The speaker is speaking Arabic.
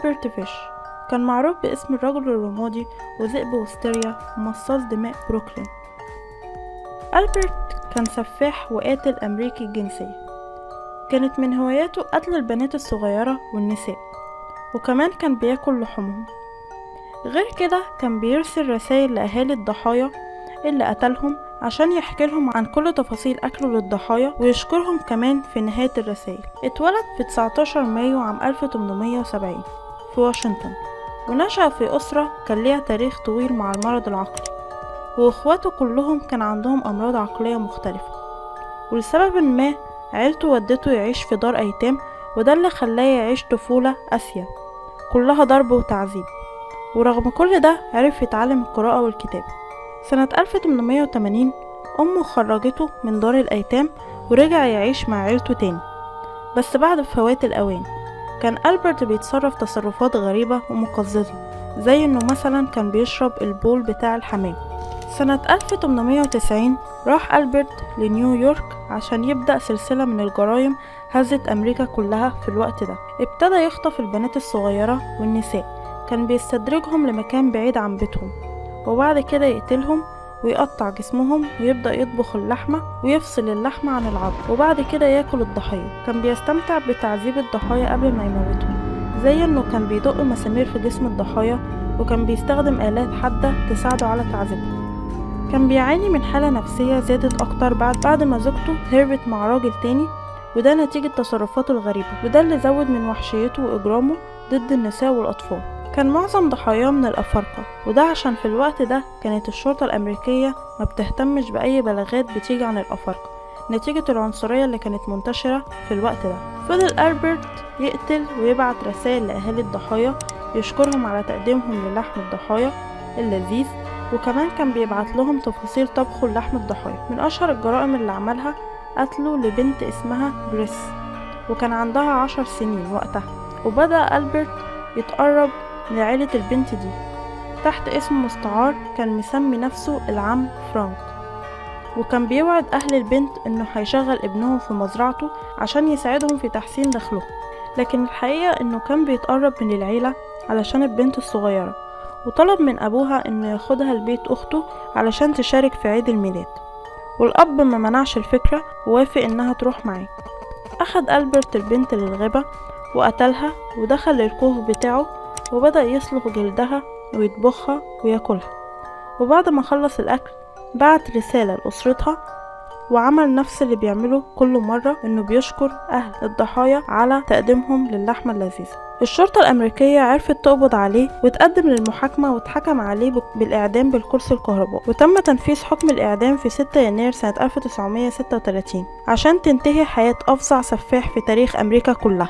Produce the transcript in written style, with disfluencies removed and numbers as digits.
ألبرت فيش كان معروف باسم الرجل الرمادي وذئب وستيريا ومصاص دماء بروكلين. ألبرت كان سفاح وقاتل أمريكي الجنسية، كانت من هواياته قتل البنات الصغيرة والنساء، وكمان كان بياكل لحومهم. غير كده كان بيرسل رسائل لأهالي الضحايا اللي قتلهم عشان يحكي لهم عن كل تفاصيل أكله للضحايا ويشكرهم كمان في نهاية الرسائل. اتولد في 19 مايو عام 1870 في واشنطن، ونشأ في أسرة كان ليها تاريخ طويل مع المرض العقلي، واخواته كلهم كان عندهم أمراض عقلية مختلفة، ولسبب ما عيلته ودته يعيش في دار أيتام، وده اللي خلاه يعيش طفولة قاسية كلها ضرب وتعذيب. ورغم كل ده عرف يتعلم القراءة والكتابة. سنة 1880 أمه خرجته من دار الأيتام ورجع يعيش مع عيلته تاني، بس بعد فوات الأوان. كان ألبرت بيتصرف تصرفات غريبة ومقززة، زي إنه مثلا كان بيشرب البول بتاع الحمام. سنة 1890 راح ألبرت لنيويورك عشان يبدأ سلسلة من الجرائم هزت أمريكا كلها في الوقت ده. ابتدى يخطف البنات الصغيرة والنساء، كان بيستدرجهم لمكان بعيد عن بيتهم، وبعد كده يقتلهم ويقطع جسمهم ويبدأ يطبخ اللحمة ويفصل اللحمة عن العظم، وبعد كده ياكل الضحية. كان بيستمتع بتعذيب الضحايا قبل ما يموتهم، زي انه كان بيدق مسامير في جسم الضحايا، وكان بيستخدم آلات حادة تساعده على تعذيبهم. كان بيعاني من حالة نفسية زادت أكتر بعد ما زوجته هربت مع راجل تاني، وده نتيجة تصرفاته الغريبة، وده اللي زود من وحشيته وإجرامه ضد النساء والأطفال. كان معظم ضحاياه من الأفارقة، وده عشان في الوقت ده كانت الشرطة الأمريكية ما بتهتمش بأي بلاغات بتيجي عن الأفارقة نتيجة العنصرية اللي كانت منتشرة في الوقت ده. فضل ألبرت يقتل ويبعت رسائل لأهالي الضحايا يشكرهم على تقديمهم للحم الضحايا اللذيذ، وكمان كان بيبعت لهم تفاصيل طبخه لحم الضحايا. من أشهر الجرائم اللي عملها قتله لبنت اسمها بريس، وكان عندها 10 سنين وقتها. وبدأ ألبرت يتقرب لعيلة البنت دي تحت اسم مستعار، كان مسمي نفسه العم فرانك، وكان بيوعد أهل البنت إنه هيشغل ابنهم في مزرعته عشان يساعدهم في تحسين دخلهم. لكن الحقيقة إنه كان بيتقرب من العيلة علشان البنت الصغيرة، وطلب من أبوها إنه ياخدها لبيت أخته علشان تشارك في عيد الميلاد، والأب ما منعش الفكرة ووافق إنها تروح معاه. أخد ألبرت البنت للغابة وقتلها ودخل الكهف بتاعه، وبدأ يسلخ جلدها ويطبخها وياكلها. وبعد ما خلص الأكل بعت رسالة لأسرتها، وعمل نفس اللي بيعمله كل مرة، إنه بيشكر أهل الضحايا على تقديمهم للحمة اللذيذة. الشرطة الأمريكية عرفت تقبض عليه وتقدم للمحاكمة، واتحكم عليه بالإعدام بالكرسي الكهربائي، وتم تنفيذ حكم الإعدام في 6 يناير سنة 1936 عشان تنتهي حياة أفظع سفاح في تاريخ أمريكا كلها.